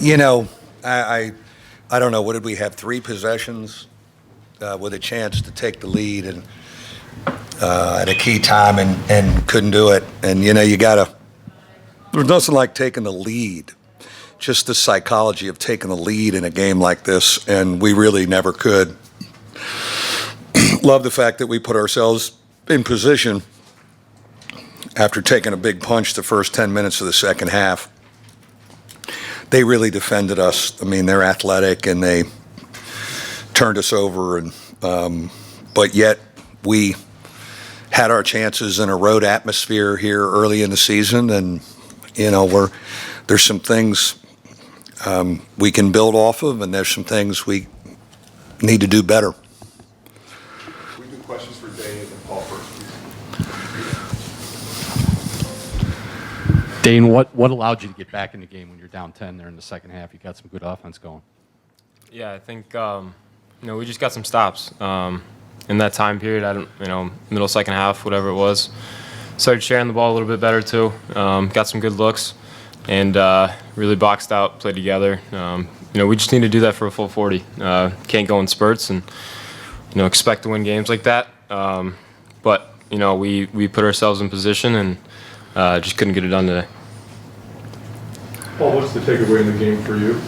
You know, I don't know. What did we have? 3 possessions with a chance to take the lead and at a key time and couldn't do it. And you gotta. There's nothing like taking the lead. Just the psychology of taking the lead in a game like this, and we really never could. Love the fact that we put ourselves in position after taking a big punch the first 10 minutes of the second half. They really defended us. I mean, they're athletic, and they turned us over, and but yet we had our chances in a road atmosphere here early in the season, and there's some things we can build off of, and there's some things we need to do better. We do questions for Dane and Paul first, please. Dane, what allowed you to get back in the game when you're down 10 there in the second half? You got some good offense going. Yeah, I think we just got some stops in that time period. Middle second half, whatever it was. Started sharing the ball a little bit better too. Got some good looks, and really boxed out, played together. We just need to do that for a full 40. Can't go in spurts and expect to win games like that. But we put ourselves in position and just couldn't get it done today. Paul, what's the takeaway in the game for you?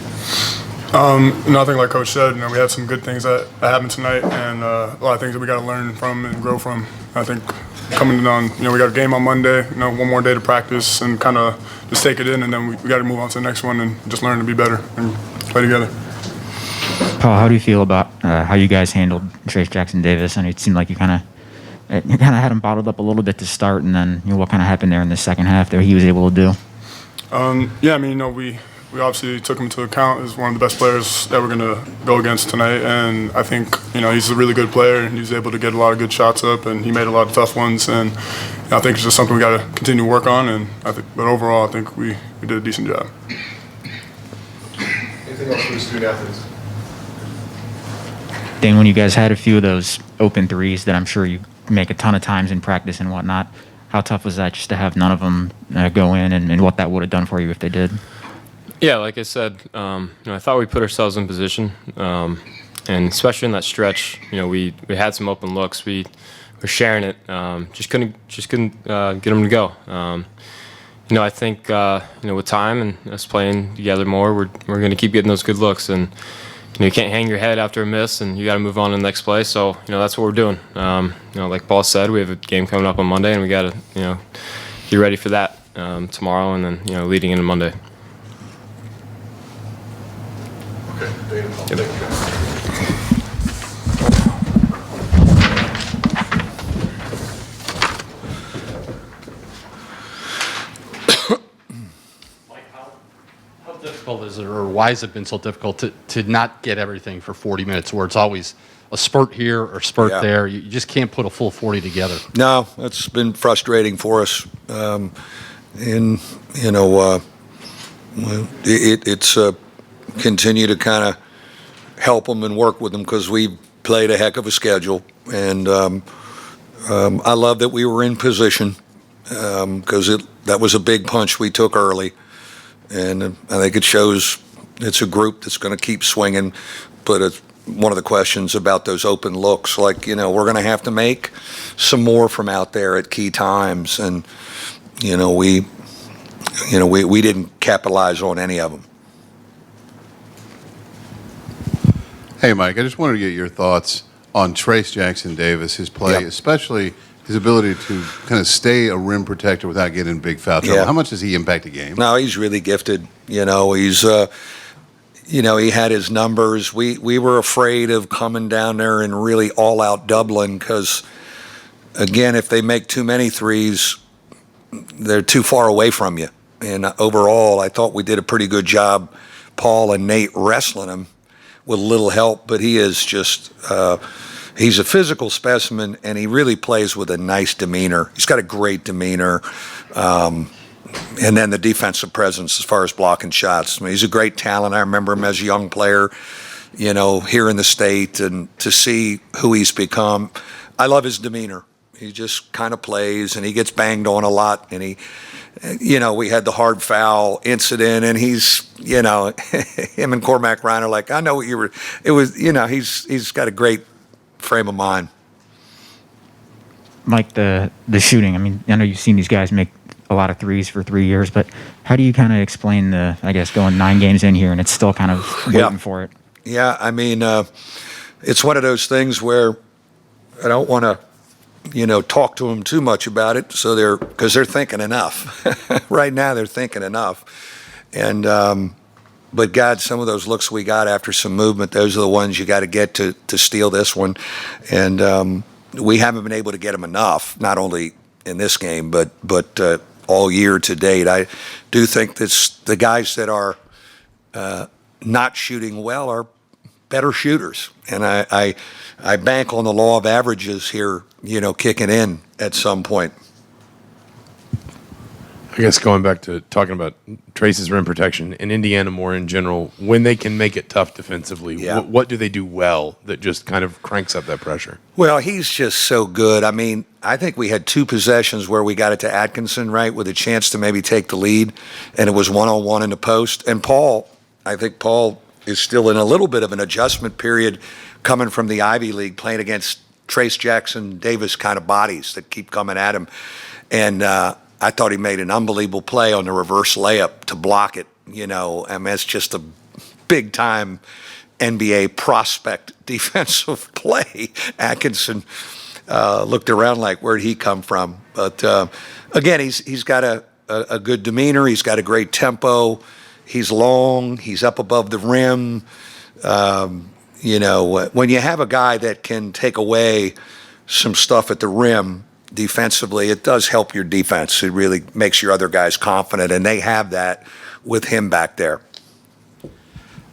Nothing like Coach said. We had some good things that happened tonight, and a lot of things that we got to learn from and grow from. I think coming on, we got a game on Monday. One more day to practice and kind of just take it in, and then we got to move on to the next one and just learn to be better and play together. Paul, how do you feel about how you guys handled Trayce Jackson-Davis? And it seemed like you kind of had him bottled up a little bit to start, and then what kind of happened there in the second half that he was able to do? We obviously took him into account as one of the best players that we're going to go against tonight, and I think he's a really good player, and he's able to get a lot of good shots up, and he made a lot of tough ones, and I think it's just something we got to continue to work on, but overall I think we did a decent job. Anything else for the student athletes? Dane, when you guys had a few of those open threes that I'm sure you make a ton of times in practice and whatnot, how tough was that just to have none of them go in, and what that would have done for you if they did? Yeah, like I said, I thought we put ourselves in position, and especially in that stretch, we had some open looks. We were sharing it, just couldn't get them to go. I think with time and us playing together more, we're going to keep getting those good looks, and you can't hang your head after a miss, and you got to move on to the next play. So that's what we're doing. Like Paul said, we have a game coming up on Monday, and we got to get ready for that tomorrow, and then leading into Monday. Okay, Dane and Paul, thank you guys. How difficult is it, or why has it been so difficult to not get everything for 40 minutes, where it's always a spurt here or spurt there? You just can't put a full 40 together. No, that's been frustrating for us. It's continue to kind of help them and work with them because we played a heck of a schedule. And I love that we were in position because that was a big punch we took early. And I think it shows it's a group that's going to keep swinging. But it's one of the questions about those open looks, like, we're going to have to make some more from out there at key times. And, we didn't capitalize on any of them. Hey, Mike, I just wanted to get your thoughts on Trayce Jackson-Davis, his play, especially his ability to kind of stay a rim protector without getting in big foul trouble. How much does he impact the game? No, he's really gifted. He's, he had his numbers. We were afraid of coming down there and really all out doubling because, again, if they make too many threes, they're too far away from you. And overall, I thought we did a pretty good job, Paul and Nate, wrestling him with little help, but he is just he's a physical specimen, and he really plays with a nice demeanor. He's got a great demeanor, and then the defensive presence as far as blocking shots. I mean, he's a great talent. I remember him as a young player, here in the state, and to see who he's become. I love his demeanor. He just kind of plays, and he gets banged on a lot, and we had the hard foul incident, and he's, him and Cormac Ryan are like, I know what you were. It was, he's got a great frame of mind. Like the shooting. I mean, I know you've seen these guys make a lot of threes for 3 years, but how do you kind of explain going 9 games in here and it's still kind of waiting for it? Yeah, I mean, it's one of those things where I don't want to, talk to them too much about it. So because they're thinking enough. Right now, they're thinking enough. And, but God, some of those looks we got after some movement, those are the ones you got to get to steal this one. And we haven't been able to get them enough, not only in this game, but all year to date. I do think that the guys that are not shooting well are better shooters. And I bank on the law of averages here, kicking in at some point. I guess going back to talking about Trace's rim protection and Indiana more in general, when they can make it tough defensively, what do they do well that just kind of cranks up that pressure? Well, he's just so good. I mean, I think we had 2 possessions where we got it to Atkinson, right, with a chance to maybe take the lead, and it was one-on-one in the post. And I think Paul is still in a little bit of an adjustment period coming from the Ivy League, playing against Trace Jackson Davis kind of bodies that keep coming at him. And I thought he made an unbelievable play on the reverse layup to block it. I mean, it's just a big-time NBA prospect defensive play. Atkinson looked around like, where'd he come from? But again, he's got a good demeanor. He's got a great tempo. He's long. He's up above the rim. When you have a guy that can take away some stuff at the rim defensively, it does help your defense. It really makes your other guys confident, and they have that with him back there.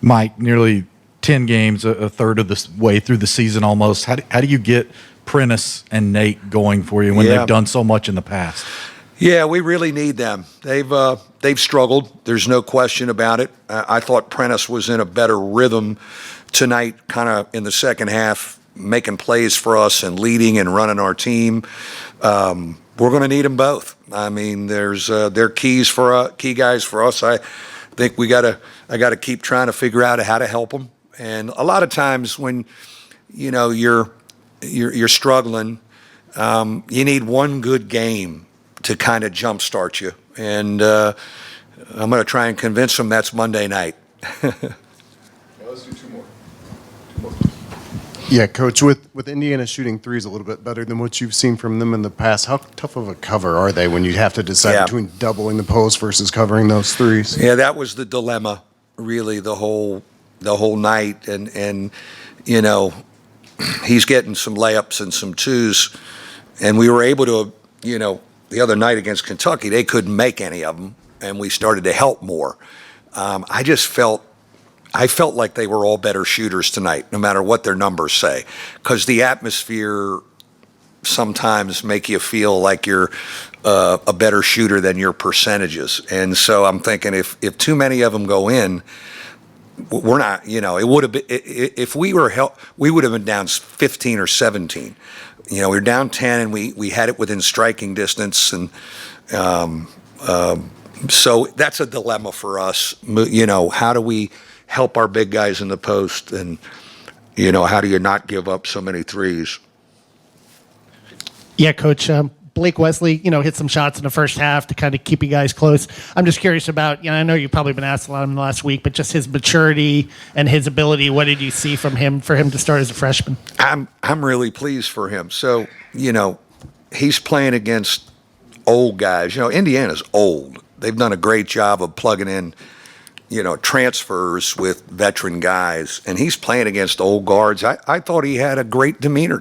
Mike, nearly 10 games, a third of the way through the season almost. How do you get Prentice and Nate going for you when they've done so much in the past? Yeah, we really need them. They've struggled. There's no question about it. I thought Prentice was in a better rhythm tonight, kind of in the second half, making plays for us and leading and running our team. We're going to need them both. I mean, they're key guys for us. I think I got to keep trying to figure out how to help them. And a lot of times when you're struggling, you need one good game to kind of jumpstart you. And I'm going to try and convince them that's Monday night. Let's do 2 more. Yeah, Coach, with Indiana shooting threes a little bit better than what you've seen from them in the past, how tough of a cover are they when you have to decide between doubling the post versus covering those threes? Yeah, that was the dilemma, really, the whole night. And he's getting some layups and some twos, and we were able to, the other night against Kentucky, they couldn't make any of them, and we started to help more. I felt like they were all better shooters tonight, no matter what their numbers say, because the atmosphere sometimes make you feel like you're a better shooter than your percentages. And so I'm thinking if too many of them go in, we're not, it would have been, if we would have been down 15 or 17. We were down 10 and we had it within striking distance. And so that's a dilemma for us. How do we help our big guys in the post, and how do you not give up so many threes? Yeah, Coach. Blake Wesley, hit some shots in the first half to kind of keep you guys close. I'm just curious about, I know you've probably been asked a lot in the last week, but just his maturity and his ability. What did you see from him for him to start as a freshman? I'm really pleased for him. So, he's playing against old guys. Indiana's old. They've done a great job of plugging in transfers with veteran guys, and he's playing against old guards. I thought he had a great demeanor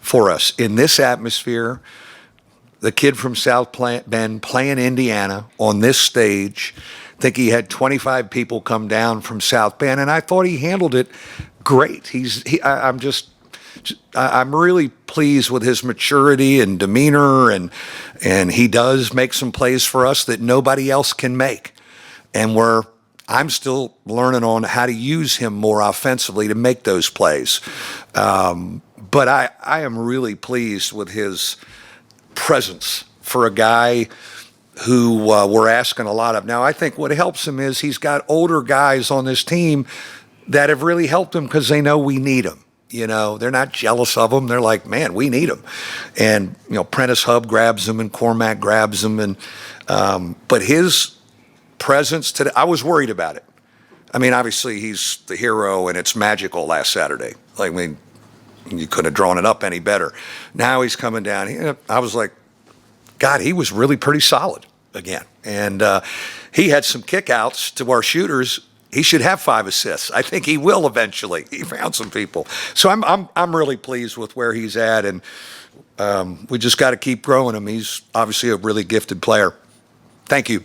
for us in this atmosphere. The kid from South Bend playing Indiana on this stage. I think he had 25 people come down from South Bend, and I thought he handled it great. I'm really pleased with his maturity and demeanor, and he does make some plays for us that nobody else can make, and I'm still learning on how to use him more offensively to make those plays. But I am really pleased with his presence for a guy who we're asking a lot of. Now, I think what helps him is he's got older guys on this team that have really helped him because they know we need him. You know, they're not jealous of him. They're like, man, we need him. And, you know, Prentice Hub grabs him and Cormac grabs him. And but his presence today, I was worried about it. I mean, obviously he's the hero and it's magical last Saturday. Like, I mean, you couldn't have drawn it up any better. Now he's coming down. I was like, God, he was really pretty solid again. And he had some kickouts to our shooters. He should have 5 assists. I think he will eventually. He found some people. So I'm really pleased with where he's at, and we just got to keep growing him. He's obviously a really gifted player. Thank you.